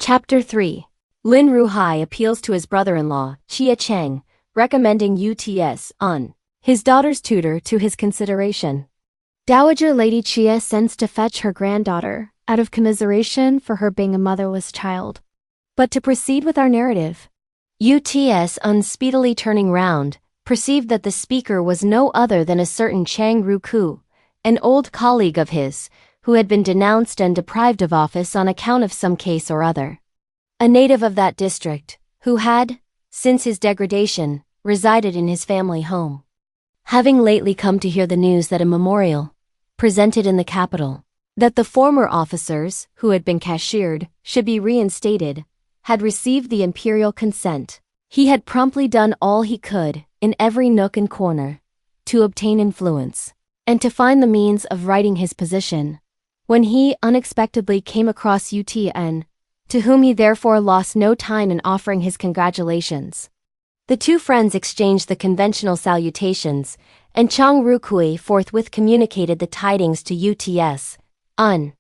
Chapter 3. Lin Ju-hai appeals to his brother-in-law, Chia Cheng, recommending Yü-ts'un, his daughter's tutor, to his consideration. Dowager Lady Chia sends to fetch her granddaughter, out of commiseration for her being a motherless child. But to proceed with our narrative, Yü-ts'un speedily turning round, perceived that the speaker was no other than a certain Chang Ruku, an old colleague of his, who had been denounced and deprived of office on account of some case or other. A native of that district, who had, since his degradation, resided in his family home. Having lately come to hear the news that a memorial, presented in the capital, that the former officers, who had been cashiered, should be reinstated, had received the imperial consent, he had promptly done all he could, in every nook and corner, to obtain influence, and to find the means of righting his position, when he unexpectedly came across Yü-ts'un, to whom he therefore lost no time in offering his congratulations. The two friends exchanged the conventional salutations, and Chang Rukui forthwith communicated the tidings to Yü-ts'un.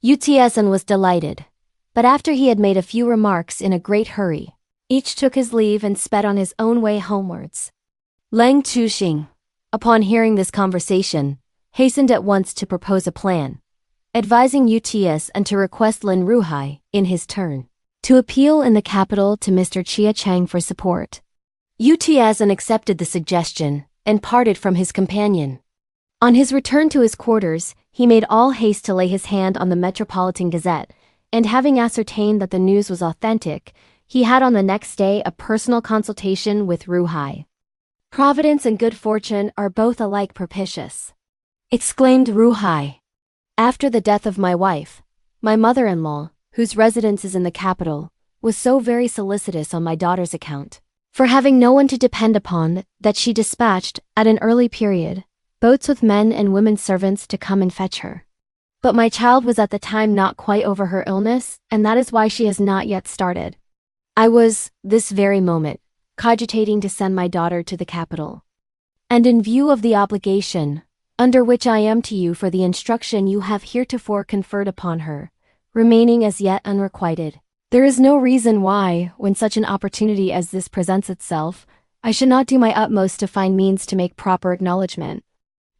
Yü-ts'un was delighted, but after he had made a few remarks in a great hurry, each took his leave and sped on his own way homewards. Lin Ju-hai, upon hearing this conversation, hastened at once to propose a plan, advising Yü-ts'un to request Lin Ju-hai, in his turn, to appeal in the capital to Mr. Chia Cheng for support. Yü-ts'un accepted the suggestion and parted from his companion. On his return to his quarters, he made all haste to lay his hand on the Metropolitan Gazette, and having ascertained that the news was authentic, he had on the next day a personal consultation with Ju-hai. "Providence and good fortune are both alike propitious," exclaimed Ju-hai. "After the death of my wife, my mother-in-law, whose residence is in the capital, was so very solicitous on my daughter's account, for having no one to depend upon, that she dispatched, at an early period, boats with men and women servants to come and fetch her. But my child was at the time not quite over her illness, and that is why she has not yet started. I was, this very moment, cogitating to send my daughter to the capital. And in view of the obligation, under which I am to you for the instruction you have heretofore conferred upon her, remaining as yet unrequited, there is no reason why, when such an opportunity as this presents itself, I should not do my utmost to find means to make proper acknowledgment.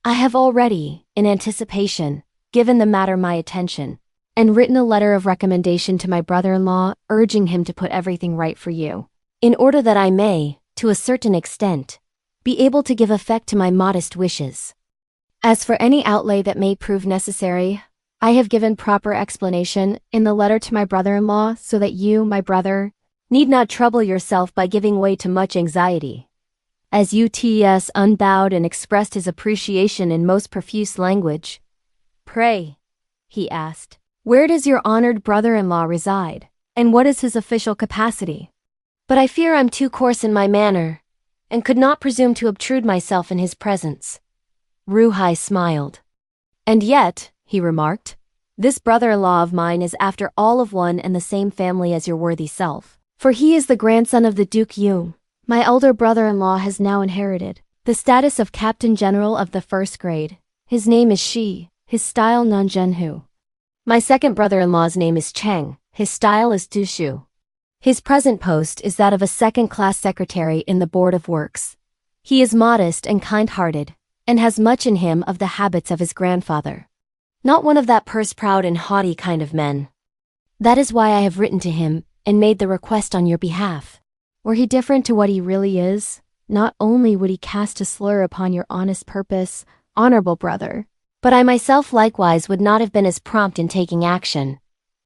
I have already, in anticipation, given the matter my attention, and written a letter of recommendation to my brother-in-law, urging him to put everything right for you, in order that I may, to a certain extent, be able to give effect to my modest wishes. As for any outlay that may prove necessary, I have given proper explanation in the letter to my brother-in-law, so that you, my brother, need not trouble yourself by giving way to much anxiety." As Yü-ts'un bowed and expressed his appreciation in most profuse language, "Pray," he asked, "where does your honored brother-in-law reside, and what is his official capacity? But I fear I'm too coarse in my manner, and could not presume to obtrude myself in his presence." Ju-hai smiled. "And yet," he remarked, "this brother-in-law of mine is after all of one and the same family as your worthy self, for he is the grandson of the Duke Yü. My elder brother-in-law has now inherited the status of Captain General of the first grade. His name is Shi, his style Nanzhenhu. My second brother-in-law's name is Cheng, his style is Dushu. His present post is that of a second-class secretary in the Board of Works. He is modest and kind-hearted, and has much in him of the habits of his grandfather. Not one of that purse-proud and haughty kind of men. That is why I have written to him and made the request on your behalf. Were he different to what he really is, not only would he cast a slur upon your honest purpose, honorable brother, but I myself likewise would not have been as prompt in taking action."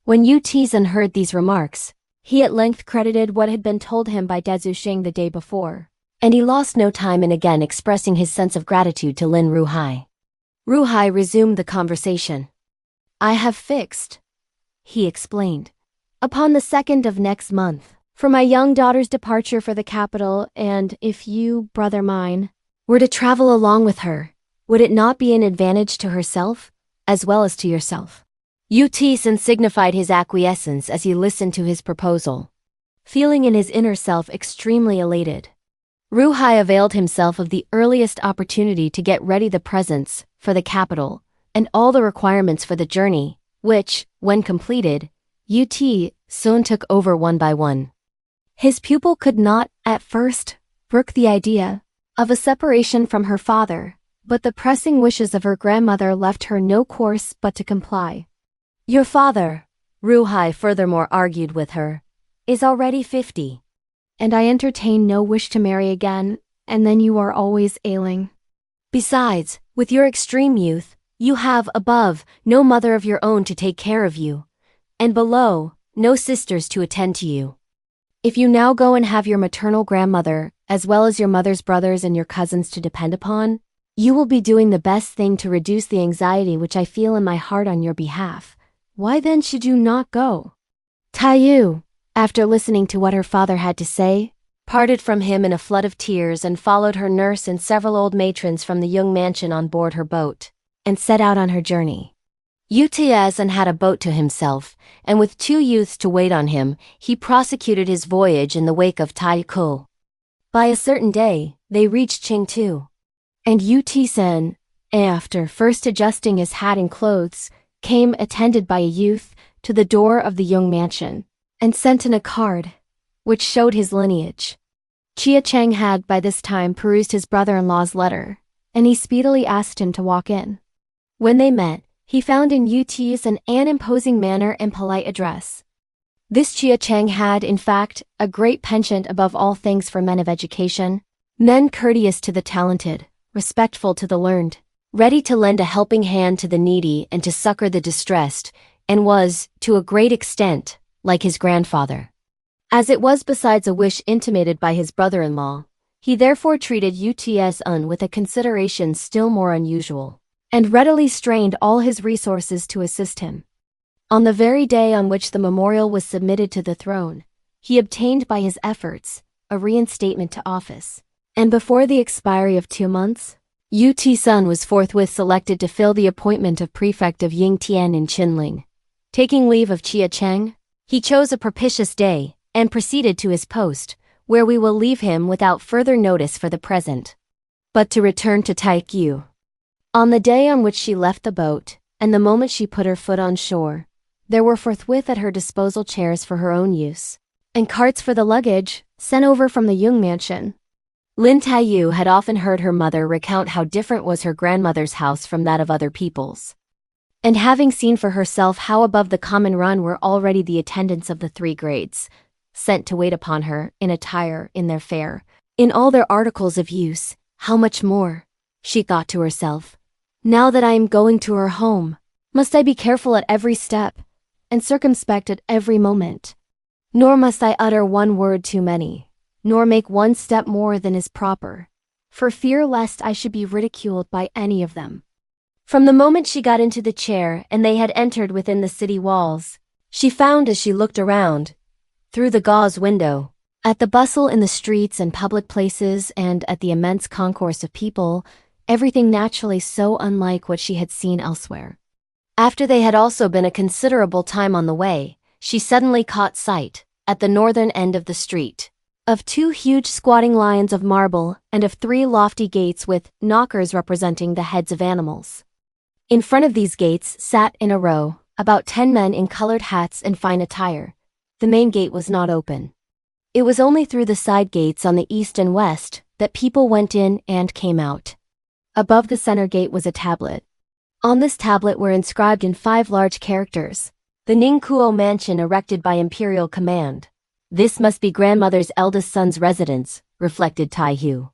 When Yü-ts'un heard these remarks, he at length credited what had been told him by Daiyu the day before, and he lost no time in again expressing his sense of gratitude to Lin Ju-hai. Ju-hai resumed the conversation. "I have fixed," he explained, "upon the 2nd of next month, for my young daughter's departure for the capital, and if you, brother mine, were to travel along with her, would it not be an advantage to herself, as well as to yourself?" Yü-ts'un signified his acquiescence as he listened to his proposal, feeling in his inner self extremely elated. Ju-hai availed himself of the earliest opportunity to get ready the presents for the capital and all the requirements for the journey, which, when completed, Yü-ts'un took over one by one. His pupil could not, at first, brook the idea of a separation from her father, but the pressing wishes of her grandmother left her no course but to comply. Your father, Ju-hai furthermore argued with her, is already 50. And I entertain no wish to marry again, and then you are always ailing. Besides, with your extreme youth, you have, above, no mother of your own to take care of you, and below, no sisters to attend to you. If you now go and have your maternal grandmother, as well as your mother's brothers and your cousins to depend upon, you will be doing the best thing to reduce the anxiety which I feel in my heart on your behalf. Why then should you not go? Daiyu, after listening to what her father had to say, parted from him in a flood of tears and followed her nurse and several old matrons from the Yung mansion on board her boat, and set out on her journey. Yü-ts'un had a boat to himself, and with 2 youths to wait on him, he prosecuted his voyage in the wake of Daiyu. By a certain day, they reached Qingtu. And Yü-ts'un, after first adjusting his hat and clothes, came attended by a youth to the door of the Yung mansion, and sent in a card, which showed his lineage. Chia Cheng had by this time perused his brother-in-law's letter, and he speedily asked him to walk in. When they met, he found in Yü-ts'un an imposing manner and polite address. This Chia Cheng had, in fact, a great penchant above all things for men of education, men courteous to the talented, respectful to the learned, ready to lend a helping hand to the needy and to succor the distressed, and was, to a great extent, like his grandfather. As it was besides a wish intimated by his brother-in-law, he therefore treated Yü-ts'un with a consideration still more unusual, and readily strained all his resources to assist him. On the very day on which the memorial was submitted to the throne, he obtained by his efforts a reinstatement to office, and before the expiry of 2 months, Yü-ts'un was forthwith selected to fill the appointment of prefect of Yingtian in Qinling. Taking leave of Chia Cheng, he chose a propitious day, and proceeded to his post, where we will leave him without further notice for the present. But to return to Daiyu. On the day on which she left the boat, and the moment she put her foot on shore, there were forthwith at her disposal chairs for her own use, and carts for the luggage, sent over from the Yung mansion. Lin Ju-hai had often heard her mother recount how different was her grandmother's house from that of other people's. And having seen for herself how above the common run were already the attendants of the 3 grades, sent to wait upon her, in attire, in their fare, in all their articles of use, how much more, she thought to herself, now that I am going to her home, must I be careful at every step, and circumspect at every moment. Nor must I utter one word too many, nor make one step more than is proper, for fear lest I should be ridiculed by any of them. From the moment she got into the chair and they had entered within the city walls, she found as she looked around, through the gauze window, at the bustle in the streets and public places and at the immense concourse of people, everything naturally so unlike what she had seen elsewhere. After they had also been a considerable time on the way, she suddenly caught sight, at the northern end of the street, of 2 huge squatting lions of marble and of 3 lofty gates with knockers representing the heads of animals. In front of these gates sat in a row about 10 men in colored hats and fine attire. The main gate was not open. It was only through the side gates on the east and west that people went in and came out. Above the center gate was a tablet. On this tablet were inscribed in 5 large characters, "The Ningguo mansion erected by imperial command. This must be grandmother's eldest son's residence," reflected Daiyu.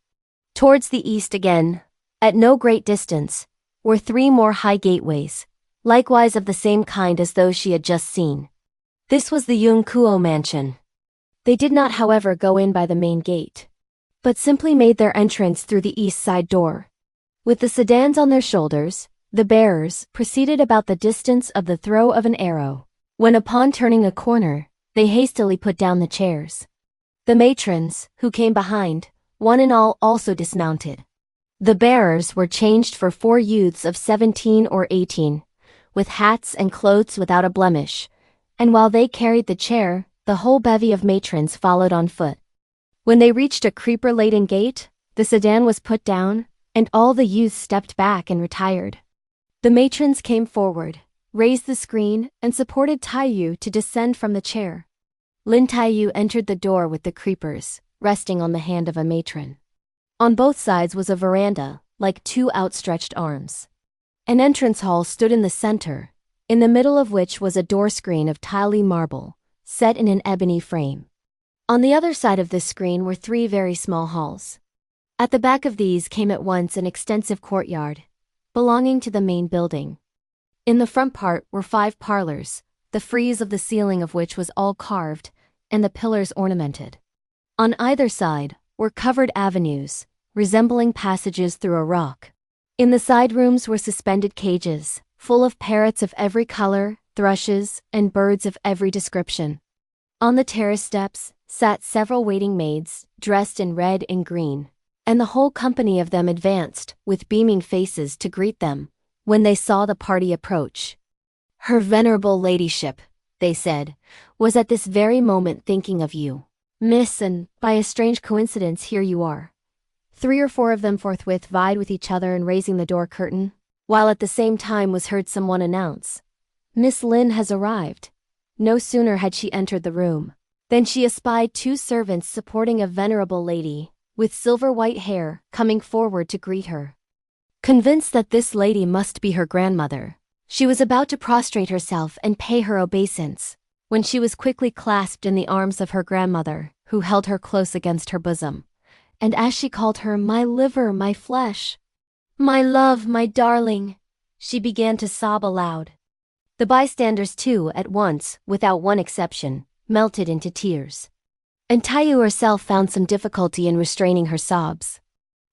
Towards the east again, at no great distance, were 3 more high gateways, likewise of the same kind as those she had just seen. This was the Yunguo mansion. They did not, however, go in by the main gate, but simply made their entrance through the east side door. With the sedans on their shoulders, the bearers proceeded about the distance of the throw of an arrow, when upon turning a corner, they hastily put down the chairs. The matrons, who came behind, one and all also dismounted. The bearers were changed for 4 youths of 17 or 18, with hats and clothes without a blemish, and while they carried the chair, the whole bevy of matrons followed on foot. When they reached a creeper-laden gate, the sedan was put down, and all the youths stepped back and retired. The matrons came forward, raised the screen, and supported Daiyu to descend from the chair. Lin Daiyu entered the door with the creepers, resting on the hand of a matron. On both sides was a veranda, like two outstretched arms. An entrance hall stood in the center, in the middle of which was a door screen of tiley marble, set in an ebony frame. On the other side of this screen were three very small halls. At the back of these came at once an extensive courtyard, belonging to the main building. In the front part were 5 parlors, the frieze of the ceiling of which was all carved, and the pillars ornamented. On either side were covered avenues, resembling passages through a rock. In the side rooms were suspended cages, full of parrots of every color, thrushes, and birds of every description. On the terrace steps sat several waiting maids, dressed in red and green, and the whole company of them advanced, with beaming faces, to greet them, when they saw the party approach. "Her venerable ladyship," they said, "was at this very moment thinking of you, miss, and, by a strange coincidence, here you are." 3 or 4 of them forthwith vied with each other in raising the door curtain, while at the same time was heard someone announce, "Miss Lin has arrived." No sooner had she entered the room than she espied 2 servants supporting a venerable lady, with silver white hair, coming forward to greet her. Convinced that this lady must be her grandmother, she was about to prostrate herself and pay her obeisance, when she was quickly clasped in the arms of her grandmother, who held her close against her bosom, and as she called her "my liver, my flesh, my love, my darling," she began to sob aloud. The bystanders too, at once, without one exception, melted into tears. And Daiyu herself found some difficulty in restraining her sobs.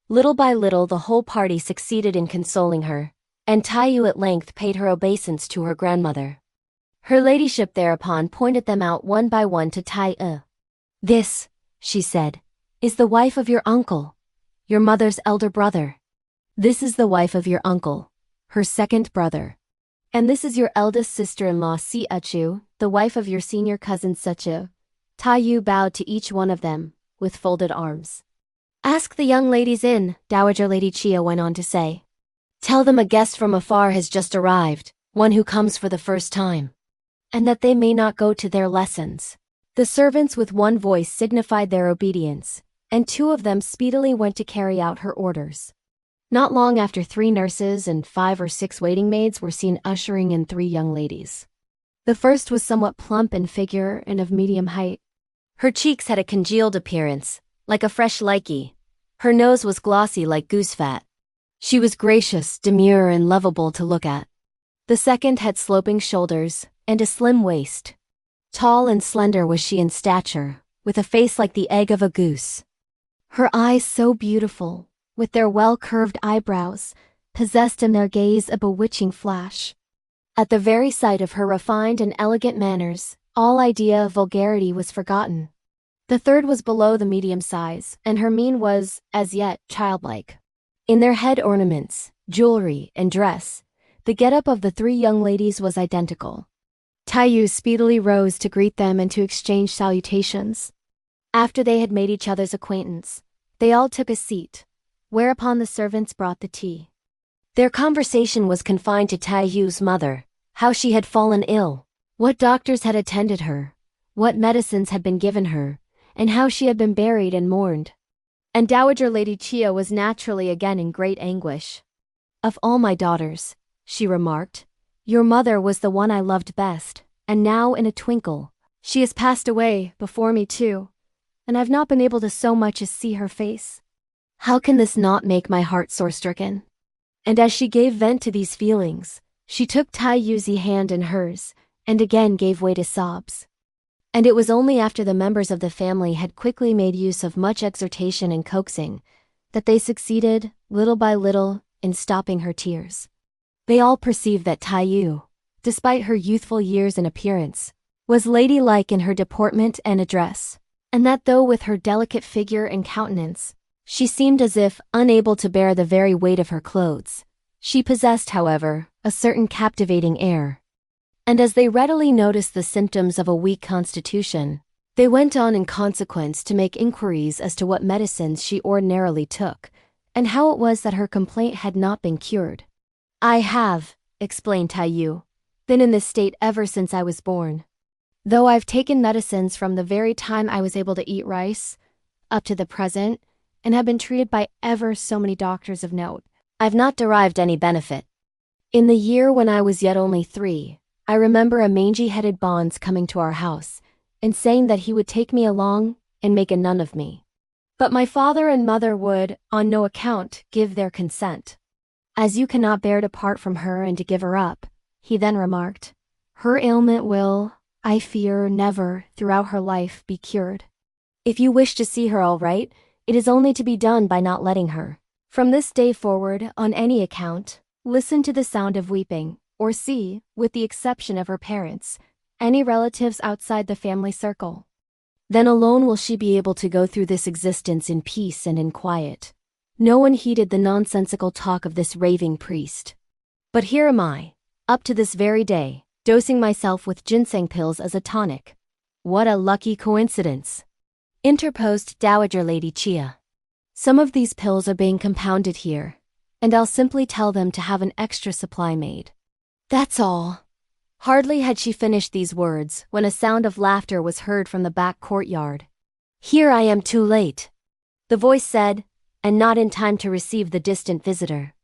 Little by little the whole party succeeded in consoling her, and Daiyu at length paid her obeisance to her grandmother. Her ladyship thereupon pointed them out one by one to Daiyu. "This," she said, "is the wife of your uncle, your mother's elder brother. This is the wife of your uncle, her second brother. And this is your eldest sister-in-law Si-Chu, the wife of your senior cousin Suchu." Daiyu bowed to each one of them, with folded arms. "Ask the young ladies in," Dowager Lady Chia went on to say. "Tell them a guest from afar has just arrived, one who comes for the first time, and that they may not go to their lessons." The servants with one voice signified their obedience, and 2 of them speedily went to carry out her orders. Not long after 3 nurses and 5 or 6 waiting maids were seen ushering in 3 young ladies. The first was somewhat plump in figure and of medium height. Her cheeks had a congealed appearance, like a fresh likey. Her nose was glossy like goose fat. She was gracious, demure, and lovable to look at. The second had sloping shoulders and a slim waist. Tall and slender was she in stature, with a face like the egg of a goose. Her eyes so beautiful, with their well-curved eyebrows, possessed in their gaze a bewitching flash. At the very sight of her refined and elegant manners, all idea of vulgarity was forgotten. The third was below the medium size, and her mien was, as yet, childlike. In their head ornaments, jewelry, and dress, the get-up of the 3 young ladies was identical. Daiyu speedily rose to greet them and to exchange salutations. After they had made each other's acquaintance, they all took a seat, whereupon the servants brought the tea. Their conversation was confined to Daiyu's mother, how she had fallen ill, what doctors had attended her, what medicines had been given her, and how she had been buried and mourned. And Dowager Lady Chia was naturally again in great anguish. "Of all my daughters," she remarked, "your mother was the one I loved best, and now in a twinkle, she has passed away, before me too, and I've not been able to so much as see her face. How can this not make my heart sore-stricken?" And as she gave vent to these feelings, she took Daiyu's hand in hers, and again gave way to sobs. And it was only after the members of the family had quickly made use of much exhortation and coaxing, that they succeeded, little by little, in stopping her tears. They all perceived that Daiyu, despite her youthful years and appearance, was ladylike in her deportment and address, and that though with her delicate figure and countenance, she seemed as if unable to bear the very weight of her clothes, she possessed, however, a certain captivating air. And as they readily noticed the symptoms of a weak constitution, they went on in consequence to make inquiries as to what medicines she ordinarily took, and how it was that her complaint had not been cured. "I have," explained Daiyu, been in this state ever since I was born. Though I've taken medicines from the very time I was able to eat rice, up to the present, and have been treated by ever so many doctors of note, I've not derived any benefit. In the year when I was yet only 3, I remember a mangy-headed bonze coming to our house, and saying that he would take me along and make a nun of me. But my father and mother would, on no account, give their consent. As you cannot bear to part from her and to give her up, he then remarked, her ailment will, I fear, never, throughout her life, be cured. If you wish to see her all right, it is only to be done by not letting her, from this day forward, on any account, listen to the sound of weeping, or see, with the exception of her parents, any relatives outside the family circle. Then alone will she be able to go through this existence in peace and in quiet. No one heeded the nonsensical talk of this raving priest. But here am I, up to this very day, dosing myself with ginseng pills as a tonic. What a lucky coincidence! Interposed Dowager Lady Chia. Some of these pills are being compounded here, and I'll simply tell them to have an extra supply made. That's all. Hardly had she finished these words when a sound of laughter was heard from the back courtyard. Here I am too late, the voice said, and not in time to receive the distant visitor.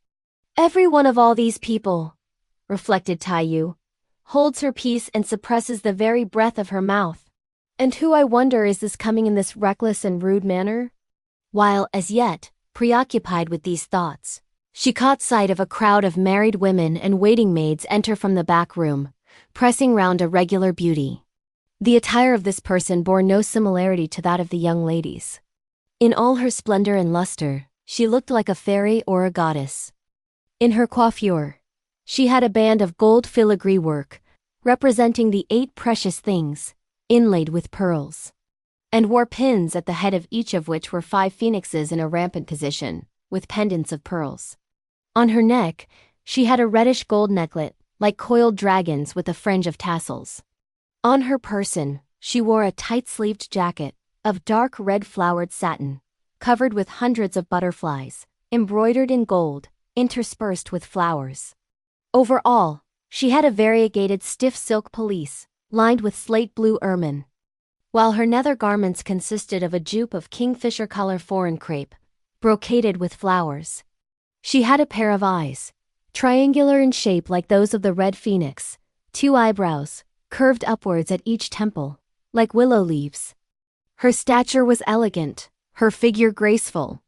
Every one of all these people, reflected Daiyu, holds her peace and suppresses the very breath of her mouth. And who, I wonder, is this coming in this reckless and rude manner? While, as yet, preoccupied with these thoughts, she caught sight of a crowd of married women and waiting maids enter from the back room, pressing round a regular beauty. The attire of this person bore no similarity to that of the young ladies. In all her splendor and luster, she looked like a fairy or a goddess. In her coiffure, she had a band of gold filigree work, representing the 8 precious things, inlaid with pearls, and wore pins at the head of each of which were 5 phoenixes in a rampant position, with pendants of pearls. On her neck, she had a reddish gold necklet, like coiled dragons with a fringe of tassels. On her person, she wore a tight-sleeved jacket of dark red flowered satin, covered with hundreds of butterflies, embroidered in gold, interspersed with flowers. Over all, she had a variegated stiff silk pelisse, lined with slate blue ermine, while her nether garments consisted of a jupe of kingfisher color foreign crepe, brocaded with flowers. She had a pair of eyes, triangular in shape like those of the red phoenix, 2 eyebrows, curved upwards at each temple, like willow leaves. Her stature was elegant, her figure graceful,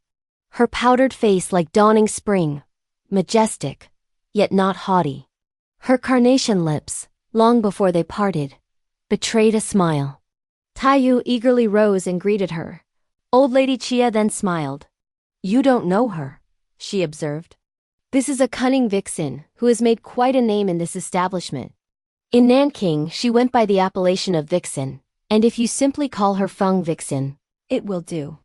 her powdered face like dawning spring, majestic, yet not haughty. Her carnation lips, long before they parted, betrayed a smile. Daiyu eagerly rose and greeted her. Old Lady Chia then smiled. You don't know her, she observed. This is a cunning vixen who has made quite a name in this establishment. In Nanking, she went by the appellation of Vixen, and if you simply call her Feng Vixen, it will do.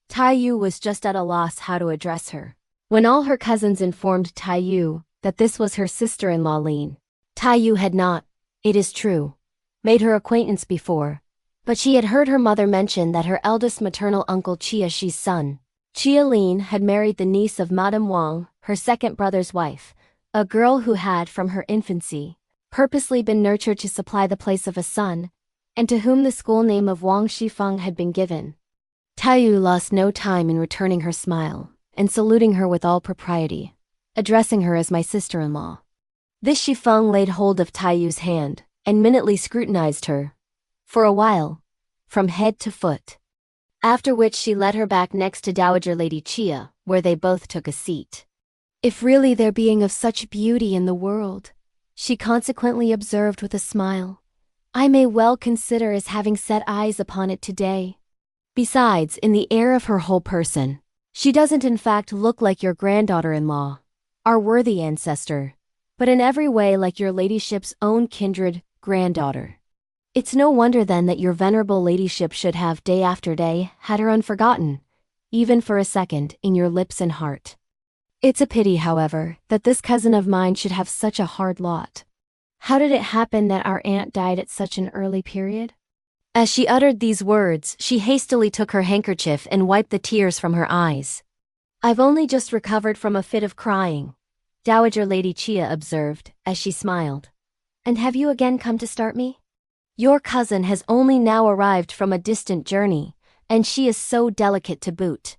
Daiyu was just at a loss how to address her, when all her cousins informed Daiyu that this was her sister-in-law Lin. Daiyu had not, it is true, made her acquaintance before, but she had heard her mother mention that her eldest maternal uncle Chia Shi's son, Chia Lin, had married the niece of Madame Wang, her second brother's wife, a girl who had, from her infancy, purposely been nurtured to supply the place of a son, and to whom the school name of Wang Shifeng had been given. Daiyu lost no time in returning her smile, and saluting her with all propriety, addressing her as my sister-in-law. This Shifeng laid hold of Daiyu's hand, and minutely scrutinized her, for a while, from head to foot. After which she led her back next to Dowager Lady Chia, where they both took a seat. If really there being of such beauty in the world, she consequently observed with a smile, I may well consider as having set eyes upon it today. Besides, in the air of her whole person, she doesn't in fact look like your granddaughter-in-law, our worthy ancestor, but in every way like your ladyship's own kindred granddaughter. It's no wonder then that your venerable ladyship should have, day after day, had her unforgotten, even for a second, in your lips and heart. It's a pity, however, that this cousin of mine should have such a hard lot. How did it happen that our aunt died at such an early period? As she uttered these words, she hastily took her handkerchief and wiped the tears from her eyes. I've only just recovered from a fit of crying, Dowager Lady Chia observed, as she smiled. And have you again come to start me? Your cousin has only now arrived from a distant journey, and she is so delicate to boot.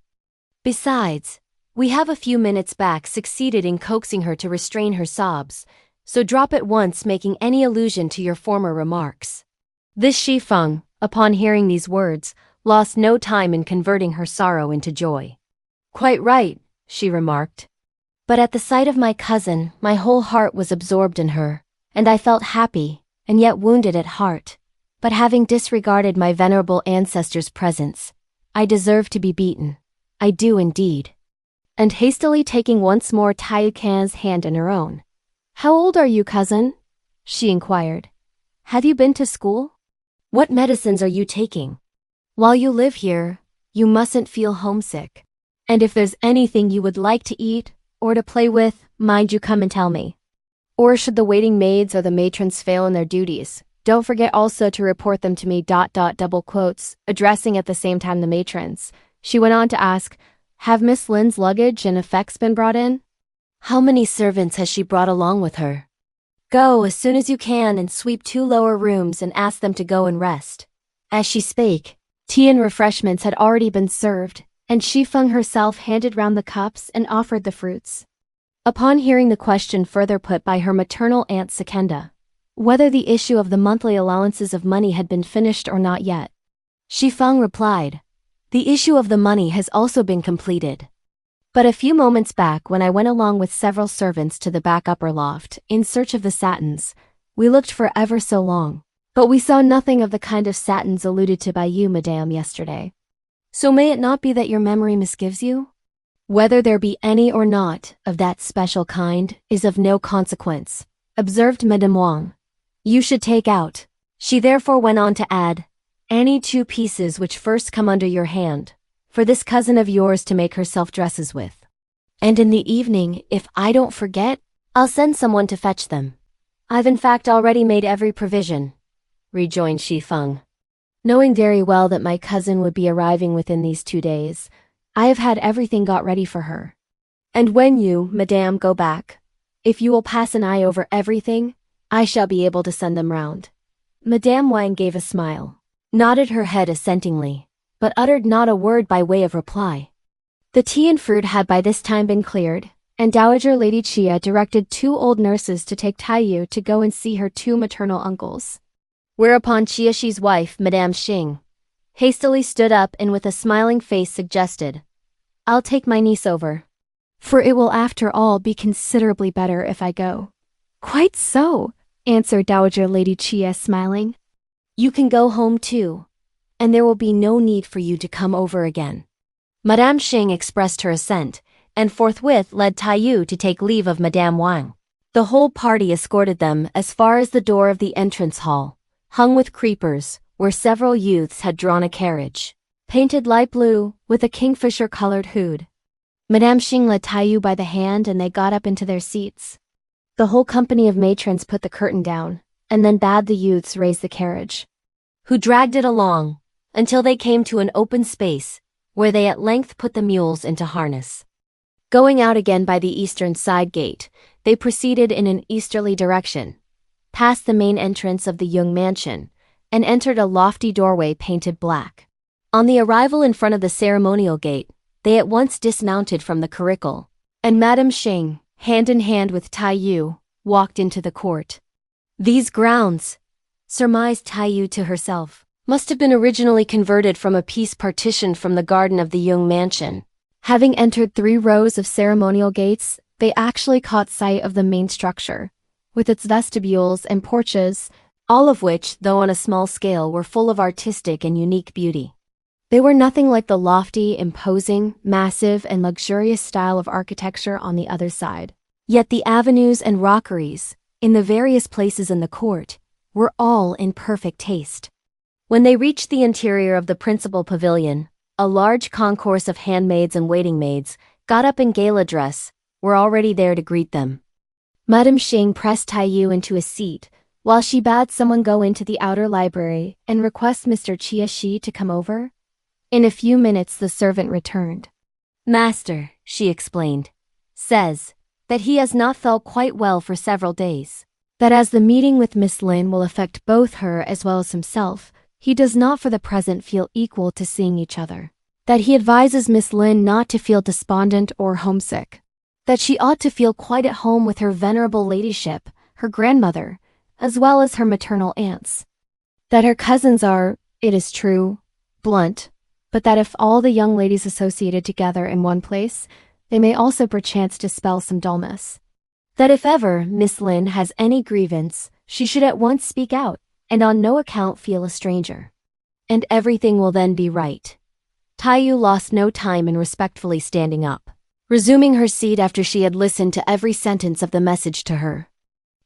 Besides, we have a few minutes back succeeded in coaxing her to restrain her sobs, so drop at once making any allusion to your former remarks. This Shifeng, upon hearing these words, lost no time in converting her sorrow into joy. Quite right, she remarked. But at the sight of my cousin, my whole heart was absorbed in her, and I felt happy, and yet wounded at heart. But having disregarded my venerable ancestor's presence, I deserve to be beaten. I do indeed. And hastily taking once more Daiyu Can's hand in her own. How old are you, cousin? She inquired. Have you been to school? What medicines are you taking? While you live here, you mustn't feel homesick. And if there's anything you would like to eat, or to play with, mind you come and tell me. Or should the waiting maids or the matrons fail in their duties, don't forget also to report them to me. Double quotes, addressing at the same time the matrons. She went on to ask, have Miss Lin's luggage and effects been brought in? How many servants has she brought along with her? Go as soon as you can and sweep 2 lower rooms and ask them to go and rest. As she spake, tea and refreshments had already been served, and Shifeng herself handed round the cups and offered the fruits. Upon hearing the question further put by her maternal aunt Sekenda, whether the issue of the monthly allowances of money had been finished or not yet, Shifeng replied, the issue of the money has also been completed. But a few moments back when I went along with several servants to the back upper loft in search of the satins, we looked for ever so long, but we saw nothing of the kind of satins alluded to by you, madame, yesterday. So may it not be that your memory misgives you? Whether there be any or not of that special kind is of no consequence, observed Madame Wang. You should take out, she therefore went on to add, any 2 pieces which first come under your hand, for this cousin of yours to make herself dresses with. And in the evening, if I don't forget, I'll send someone to fetch them. I've in fact already made every provision, rejoined Shifeng. Knowing very well that my cousin would be arriving within these 2 days, I have had everything got ready for her. And when you, madame, go back, if you will pass an eye over everything, I shall be able to send them round. Madame Wang gave a smile, nodded her head assentingly, but uttered not a word by way of reply. The tea and fruit had by this time been cleared, and Dowager Lady Chia directed 2 old nurses to take Daiyu to go and see her 2 maternal uncles. Whereupon Chia Shi's wife, Madame Xing, hastily stood up and with a smiling face suggested, I'll take my niece over. For it will after all be considerably better if I go. Quite so, answered Dowager Lady Chia smiling. You can go home too, and there will be no need for you to come over again. Madame Xing expressed her assent, and forthwith led Daiyu to take leave of Madame Wang. The whole party escorted them as far as the door of the entrance hall, hung with creepers, where several youths had drawn a carriage, painted light blue, with a kingfisher-colored hood. Madame Xing led Daiyu by the hand and they got up into their seats. The whole company of matrons put the curtain down, and then bade the youths raise the carriage, who dragged it along, until they came to an open space, where they at length put the mules into harness. Going out again by the eastern side gate, they proceeded in an easterly direction, passed the main entrance of the Yung mansion, and entered a lofty doorway painted black. On the arrival in front of the ceremonial gate, they at once dismounted from the curricle, and Madame Xing, hand in hand with Daiyu, walked into the court. These grounds, surmised Daiyu to herself, must have been originally converted from a piece partitioned from the garden of the Yung mansion. Having entered 3 rows of ceremonial gates, they actually caught sight of the main structure, with its vestibules and porches, all of which, though on a small scale, were full of artistic and unique beauty. They were nothing like the lofty, imposing, massive, and luxurious style of architecture on the other side. Yet the avenues and rockeries, in the various places in the court, were all in perfect taste. When they reached the interior of the principal pavilion, a large concourse of handmaids and waiting maids, got up in gala dress, were already there to greet them. Madame Xing pressed Daiyu into a seat, while she bade someone go into the outer library and request Mr. Chia Shi to come over. In a few minutes the servant returned. Master, she explained, says that he has not felt quite well for several days. that as the meeting with Miss Lin will affect both her as well as himself, he does not for the present feel equal to seeing each other. That he advises Miss Lin not to feel despondent or homesick. That she ought to feel quite at home with her venerable ladyship, her grandmother, as well as her maternal aunts. That her cousins are, it is true, blunt, but that if all the young ladies associated together in one place, they may also perchance dispel some dullness. That if ever Miss Lin has any grievance, she should at once speak out, and on no account feel a stranger. And everything will then be right. Daiyu lost no time in respectfully standing up, resuming her seat after she had listened to every sentence of the message to her.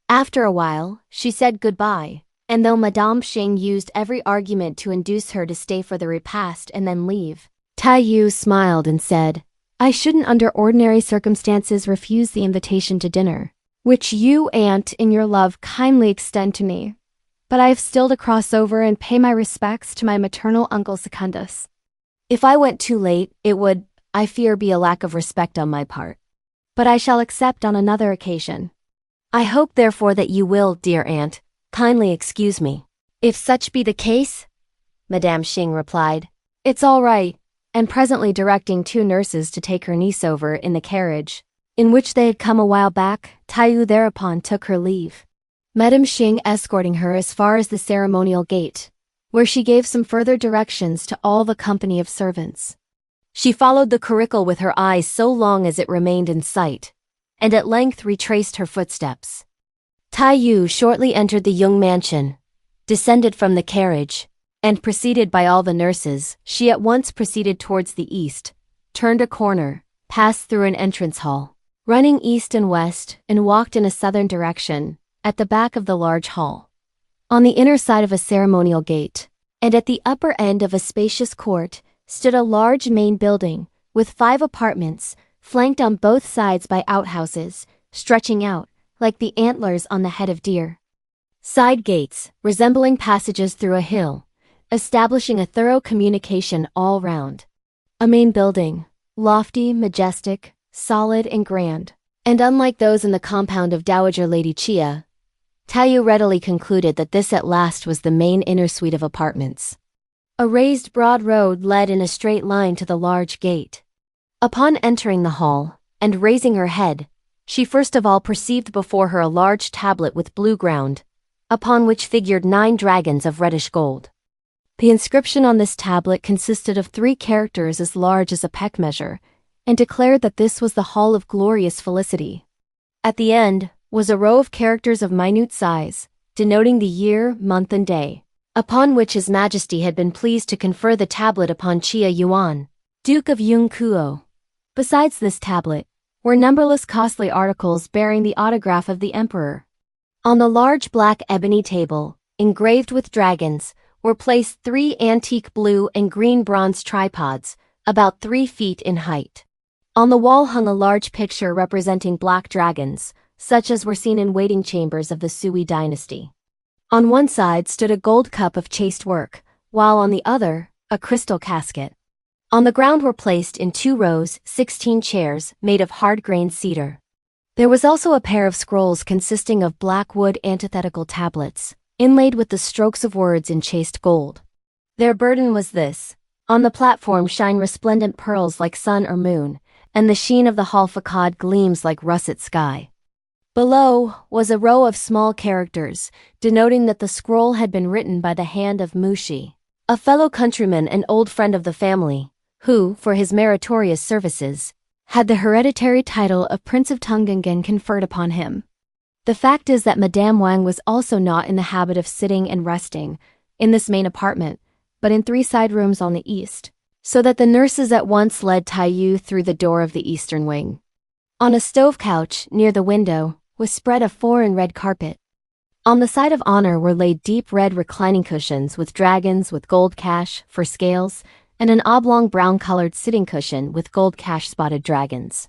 After a while, she said goodbye, and though Madame Xing used every argument to induce her to stay for the repast and then leave, Daiyu smiled and said, "I shouldn't under ordinary circumstances refuse the invitation to dinner, which you, aunt, in your love kindly extend to me. But I have still to cross over and pay my respects to my maternal uncle Secundus. If I went too late, it would, I fear, be a lack of respect on my part. But I shall accept on another occasion. I hope therefore that you will, dear aunt, kindly excuse me." "If such be the case," Madame Xing replied, "it's all right," and presently directing two nurses to take her niece over in the carriage, in which they had come a while back, Daiyu thereupon took her leave. Madame Xing escorting her as far as the ceremonial gate, where she gave some further directions to all the company of servants. She followed the curricle with her eyes so long as it remained in sight, and at length retraced her footsteps. Daiyu shortly entered the Yung mansion, descended from the carriage, and preceded by all the nurses, she at once proceeded towards the east, turned a corner, passed through an entrance hall, running east and west, and walked in a southern direction, at the back of the large hall. On the inner side of a ceremonial gate, and at the upper end of a spacious court, stood a large main building, with 5 apartments, flanked on both sides by outhouses, stretching out, like the antlers on the head of deer. Side gates, resembling passages through a hill, establishing a thorough communication all round. A main building, lofty, majestic, solid and grand, and unlike those in the compound of Dowager Lady Chia, Daiyu readily concluded that this at last was the main inner suite of apartments. A raised broad road led in a straight line to the large gate. Upon entering the hall, and raising her head, she first of all perceived before her a large tablet with blue ground, upon which figured 9 dragons of reddish gold. The inscription on this tablet consisted of 3 characters as large as a peck measure, and declared that this was the Hall of Glorious Felicity. At the end was a row of characters of minute size, denoting the year, month and day, upon which His Majesty had been pleased to confer the tablet upon Chia Yuan, Duke of Yunkuo. Besides this tablet, were numberless costly articles bearing the autograph of the Emperor. On the large black ebony table, engraved with dragons, were placed 3 antique blue and green bronze tripods, about 3 feet in height. On the wall hung a large picture representing black dragons, such as were seen in waiting chambers of the Sui dynasty. On one side stood a gold cup of chased work, while on the other, a crystal casket. On the ground were placed in 2 rows 16 chairs made of hard-grained cedar. There was also a pair of scrolls consisting of black wood antithetical tablets, inlaid with the strokes of words in chased gold. Their burden was this: on the platform shine resplendent pearls like sun or moon, and the sheen of the hall facade gleams like russet sky. Below was a row of small characters, denoting that the scroll had been written by the hand of Mushi, a fellow countryman and old friend of the family, who, for his meritorious services, had the hereditary title of Prince of Tungangan conferred upon him. The fact is that Madame Wang was also not in the habit of sitting and resting in this main apartment, but in 3 side rooms on the east, so that the nurses at once led Daiyu through the door of the eastern wing. On a stove couch near the window was spread a foreign red carpet. On the side of honor were laid deep red reclining cushions with dragons with gold cash for scales, and an oblong brown-colored sitting cushion with gold cash-spotted dragons.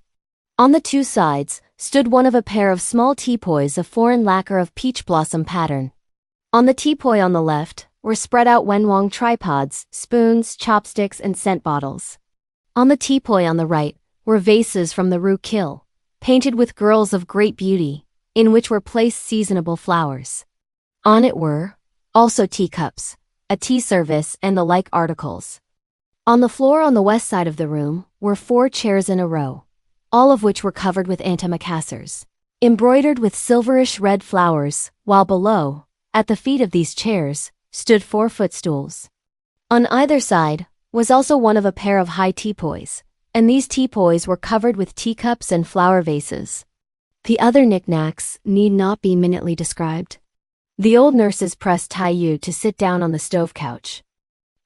On the 2 sides stood one of a pair of small teapoys of foreign lacquer of peach blossom pattern. On the teapoy on the left were spread out wenwang tripods, spoons, chopsticks, and scent bottles. On the teapoy on the right were vases from the Rue Kill, painted with girls of great beauty, in which were placed seasonable flowers. On it were also teacups, a tea service, and the like articles. On the floor on the west side of the room were 4 chairs in a row, all of which were covered with antimacassars, embroidered with silverish red flowers, while below, at the feet of these chairs, stood 4 footstools. On either side was also one of a pair of high teapoys, and these teapoys were covered with teacups and flower vases. The other knickknacks need not be minutely described. The old nurses pressed Daiyu to sit down on the stove couch.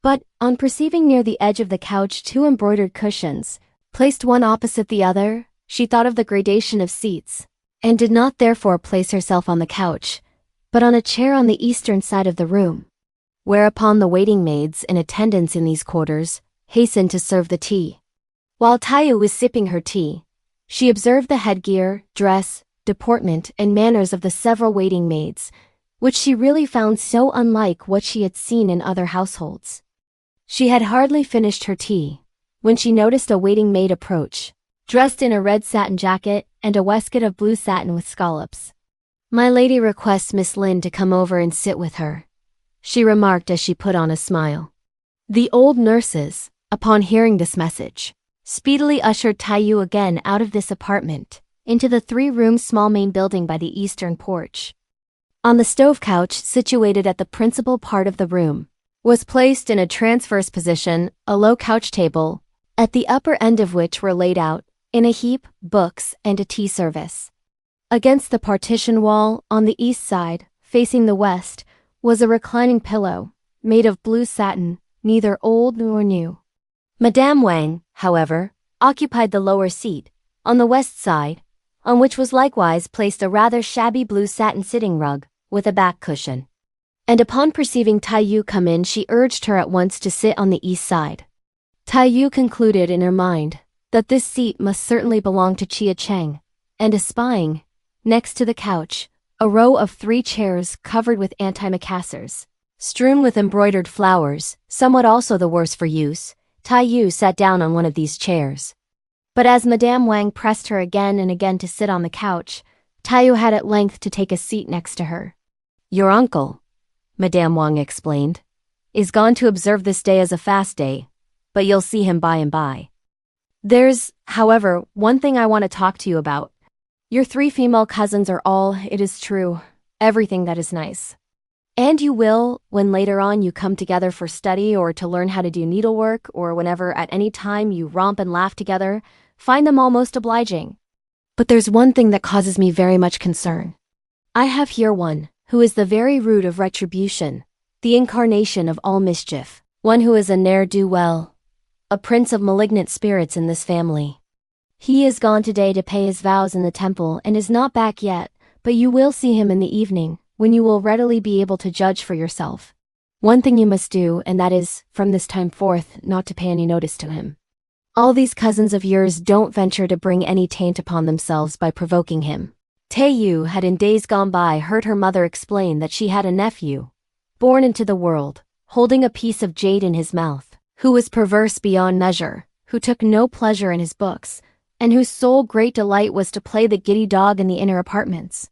But, on perceiving near the edge of the couch 2 embroidered cushions, placed one opposite the other, she thought of the gradation of seats, and did not therefore place herself on the couch, but on a chair on the eastern side of the room. Whereupon the waiting maids in attendance in these quarters hastened to serve the tea. While Daiyu was sipping her tea, she observed the headgear, dress, deportment, and manners of the several waiting maids, which she really found so unlike what she had seen in other households. She had hardly finished her tea when she noticed a waiting maid approach, dressed in a red satin jacket and a waistcoat of blue satin with scallops. "My lady requests Miss Lin to come over and sit with her," she remarked as she put on a smile. The old nurses, upon hearing this message, speedily ushered Daiyu again out of this apartment, into the 3-room small main building by the eastern porch. On the stove couch situated at the principal part of the room, was placed in a transverse position a low couch table, at the upper end of which were laid out, in a heap, books and a tea service. Against the partition wall, on the east side, facing the west, was a reclining pillow, made of blue satin, neither old nor new. Madame Wang, however, occupied the lower seat, on the west side, on which was likewise placed a rather shabby blue satin sitting rug, with a back cushion. And upon perceiving Daiyu come in, she urged her at once to sit on the east side. Daiyu concluded in her mind that this seat must certainly belong to Chia Cheng, and espying, next to the couch, a row of 3 chairs covered with antimacassars, strewn with embroidered flowers, somewhat also the worse for use, Daiyu sat down on one of these chairs. But as Madame Wang pressed her again and again to sit on the couch, Daiyu had at length to take a seat next to her. "Your uncle," Madame Wang explained, "is gone to observe this day as a fast day, but you'll see him by and by. There's, however, one thing I want to talk to you about. Your 3 female cousins are all, it is true, everything that is nice. And you will, when later on you come together for study or to learn how to do needlework, or whenever at any time you romp and laugh together, find them all most obliging. But there's one thing that causes me very much concern. I have here one who is the very root of retribution, the incarnation of all mischief, one who is a ne'er-do-well, a prince of malignant spirits in this family. He is gone today to pay his vows in the temple and is not back yet, but you will see him in the evening, when you will readily be able to judge for yourself. One thing you must do, and that is, from this time forth, not to pay any notice to him. All these cousins of yours don't venture to bring any taint upon themselves by provoking him." Daiyu had in days gone by heard her mother explain that she had a nephew, born into the world, holding a piece of jade in his mouth, who was perverse beyond measure, who took no pleasure in his books, and whose sole great delight was to play the giddy dog in the inner apartments.